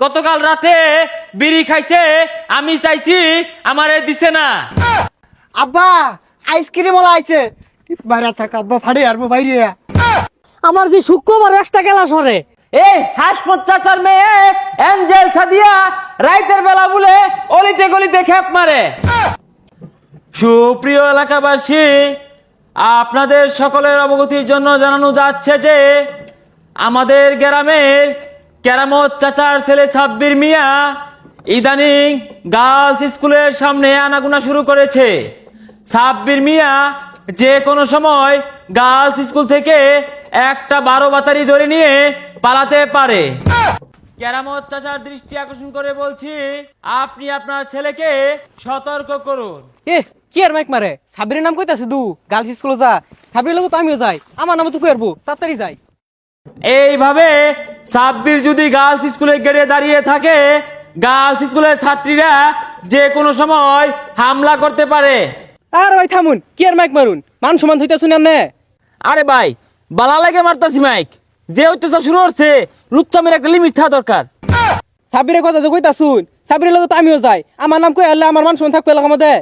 গতকাল রাতে বিড়ি খাইছে, আমি চাইছি আমারে দিছে না। আব্বা আইসক্রিম ওলা আইছে, বাইরে থাক আব্বা ফাড়ে আর বাইরে। আমার যে শুক্রবার একটা গেলা সরে এই হাসমত চাচার মেয়ে এঞ্জেল সাদিয়া রাইতের বেলা বলে অলিতে গলিতে খেপ মারে। সুপ্রিয় এলাকাবাসী, আপনাদের সকলের অবগতির জন্য জানানো যাচ্ছে যে আমাদের গ্রামের কেরামত চাচার ছেলে সাব্বির মিয়া ইদানিং গার্লস স্কুলের সামনে আনাগোনা শুরু করেছে। সাব্বির মিয়া যে কোনো সময় গার্লস স্কুল থেকে একটা 12 বাতারি ধরে নিয়ে পালাতে পারে। কেরামত চাচার দৃষ্টি আকর্ষণ করে বলছি, আপনি আপনার ছেলেকে সতর্ক করুন। এ কি আর মাইক মারে? সাবিরের নাম কইতাছে দু গার্লস স্কুলে যা, সাবিরের লোক তো আমিও যাই, আমার নাম তো কইরবো, তাড়াতাড়ি যাই। এইভাবে সাব্বির যদি গার্লস স্কুলের গেটে দাঁড়িয়ে থাকে, গার্লস স্কুলের ছাত্রীরা যে কোনো সময় হামলা করতে পারে। আর ভাই থামুন, কি আর মাইক মারুন, মান সমান হইতা শুনি আমনে। আরে ভাই, বালা লাগে মারতাছি মাইক, যে অত্যাচার শুরু হচ্ছে লুচ্চামের একটা লিমিট থাকা দরকার। সাবিরের কথা যে কইতা শুন, সাবিরের লোক তো আমিও যাই, আমার নাম কই আনলে আমার মান সমান থাকবে এলাকার মধ্যে।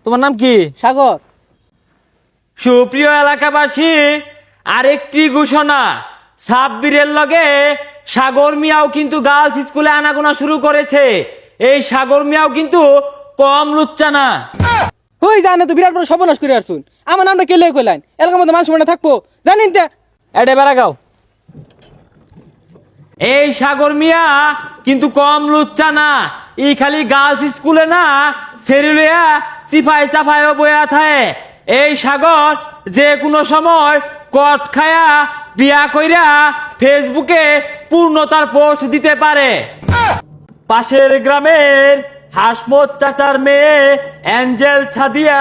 তোমার নাম কি? সাগর। সুপ্রিয় এলাকাবাসী, আরেকটি ঘোষণা, সাব্বিরের লগে সাগর মিয়াও কিন্তু গার্লস স্কুলে আনাগোনা শুরু করেছে। এই সাগর মিয়াও কিন্তু কম লুচ্চা না। হই জানে তো বিরাট বড় সর্বনাশ করে আসুন, আমার নামটা কে লয়ে কইলেন, এলাকার মধ্যে মান সমান থাকবো জানেন তে। এডে বেড়া গাও। এই সাগর মিয়া কিন্তু কম লুচ্চা না, ই খালি গার্লস স্কুলে না সেরিলিয়া সিফাই সাফাইও বয়া থাকে। এই সাগর যে কোনো সময় কট খায়া বিয়া কইরা ফেসবুকে পূর্ণতার পোস্ট দিতে পারে। পাশের গ্রামের হাসমত চাচার মেয়ে এঞ্জেল ছাদিয়া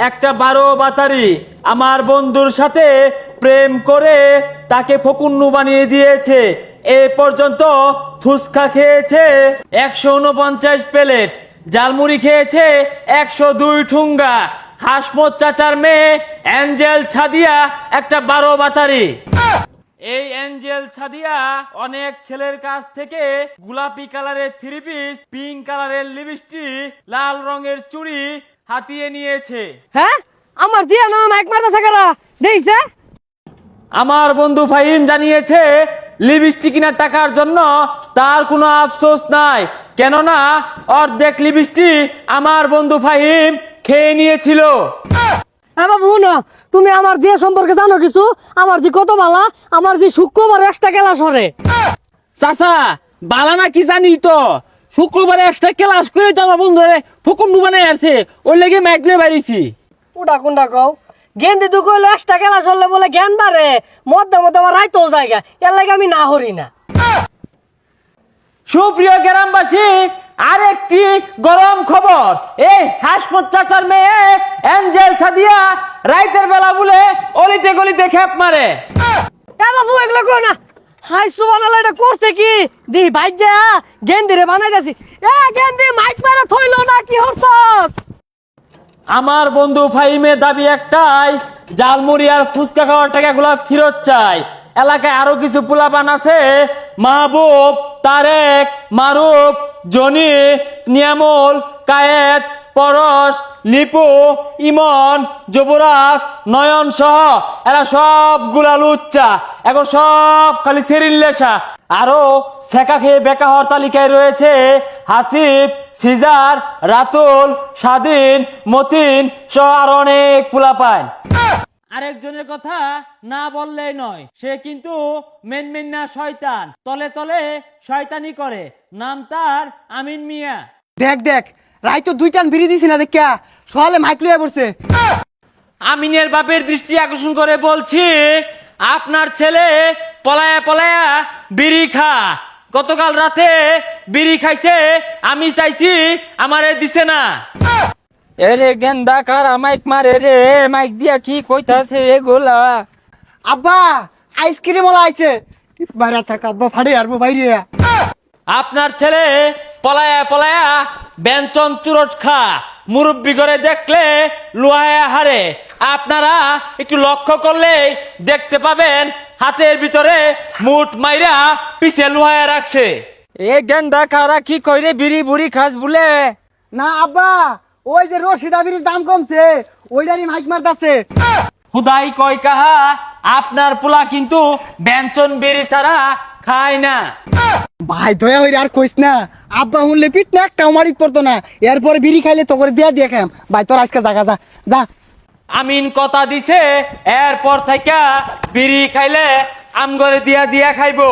একটা 12 বাতারি আমার বন্ধুর সাথে প্রেম করে তাকে ফকুন্নু বানিয়ে দিয়েছে। এ পর্যন্ত ফুচকা খেয়েছে 149 প্লেট, জালমুড়ি খেয়েছে 102 ঠুঙ্গা। হাসমত চাচার মেয়ে এঞ্জেল ছাদিয়া একটা 12 বাতারি। এই এঞ্জেল ছাদিয়া অনেক ছেলের কাছ থেকে গোলাপি কালারের 3 পিস, পিঙ্ক কালারের লিপস্টিক, লাল রঙের চুড়ি হাতিয়ে নিয়েছে। হ্যাঁ আমার দিয়া না মাইক মারতেছে কারা দেইছে? আমার বন্ধু ফাহিম জানিয়েছে লিপস্টিক কেনার টাকার জন্য তার কোনো আফসোস নাই, কেননা অর্ধেক লিপস্টিক আমার বন্ধু ফাহিম খেয়ে নিয়েছিল। হ্যাঁ বাবু না, তুমি আমার দিয়ে সম্পর্কে জানো কিছু? আমার যে কত বালা, আমার যে শুক্রবার একটা গেলা সরে। চাচা বালা না কি জানি তো, শুক্রবারে এক্সট্রা ক্লাস করে তো আমার বন্ধুরে ফকুন্নু বানাই আসছে, ওই লেগে মাইক নিয়ে বাইরেছি। ওটা কোনটা কও? গেন্দি দু কইলে একটা গেলা সরলে বলে জ্ঞান বাড়ে, মধ্যে মধ্যে আমার রাইতেও জায়গা, এর লাগে আমি না হরি না। সুপ্রিয় গ্রামবাসী, আরেকটি গরম খবর, এই হাসমত চাচার মেয়ে এঞ্জেল সাদিয়া রাইতের বেলা বলে অলিতে গলিতে খেপ মারে। এ বাবু এগুলো কো না, হাই সুবহানাল্লাহ, এটা করছে কি দি ভাই যা গেন্দি রে বানাই যাচ্ছি। এ গেন্দি মাইক মারা থইলো না কি হরছস? আমার বন্ধু ফাহিমের দাবি একটাই, জালমুড়ি আর ফুচকা খাওয়ার টাকাগুলো ফেরত চাই। এলাকায় আরো কিছু পোলাপান আছে, মাহবুব, তারেক, মারুফ, জনি, নিয়ামুল, কায়েত, পরশ, লিপু, ইমন, যুবরাজ, নয়ন সহ এরা সবগুলা লুচ্চা, এখন সব খালি সেরিল্লেসা। আরো সেকা খেয়ে বেকা হওয়ার তালিকায় রয়েছে হাসিব, সিজার, রাতুল, স্বাধীন, মতিন সহ আরো অনেক পোলাপান। আরেকজনের কথা না বললেই নয়, সে কিন্তু মেন না শয়তান, তলে তলে শয়তানি করে, নাম তার আমিন মিয়া। দেখ দেখ রাই তো 2 টান বিড়ি দিছি না দেখা সকালে মাইক লইয়া পড়ছে। আমিনের বাপের দৃষ্টি আকর্ষণ করে বলছি, আপনার ছেলে পলায়া পলায়া বিড়ি খা, গতকাল রাতে বিড়ি খাইছে, আমি চাইছি আমারে দিছে না। এরে গেন্দা কারা মাইক মারে রে, মাইক দিয়া কি কইতাছে এগুলা? আব্বা আইসক্রিম ওলা আইছে, বাইরে থাক আব্বা ফাড়ে আর বাইরে। আপনার ছেলে পলায়া পলায়া ব্যঞ্চন চুরট খা, মুরব্বি করে দেখলে লুহায়া হারে। আপনারা একটু লক্ষ্য করলে দেখতে পাবেন হাতের ভিতরে মুঠ মাইরা পিছে লুহায়া রাখছে। এ গেন্দা কারা কি কইরে বিড়ি বুড়ি খাস বলে? না আব্বা, ওই যে রশিদা বিড়ির দাম কমছে ওইটারই মাইক মারতাছে। খুদাই কয় কাহা আপনার পোলা কিন্তু ব্যঞ্জন বেরি ছাড়া খায় না। ভাই দয়া হইরে আর কইস না, আব্বা শুনলে পিট না একটাও মারিক পড়তো না, এরপরে বিড়ি খাইলে তো করে দিয়া দিয়ে খাম। ভাই তোর আজকে জাগা যা যা। আমিন কথা দিছে এরপর থেকে বিড়ি খাইলে আমগরে দিয়া দিয়া খাইবো।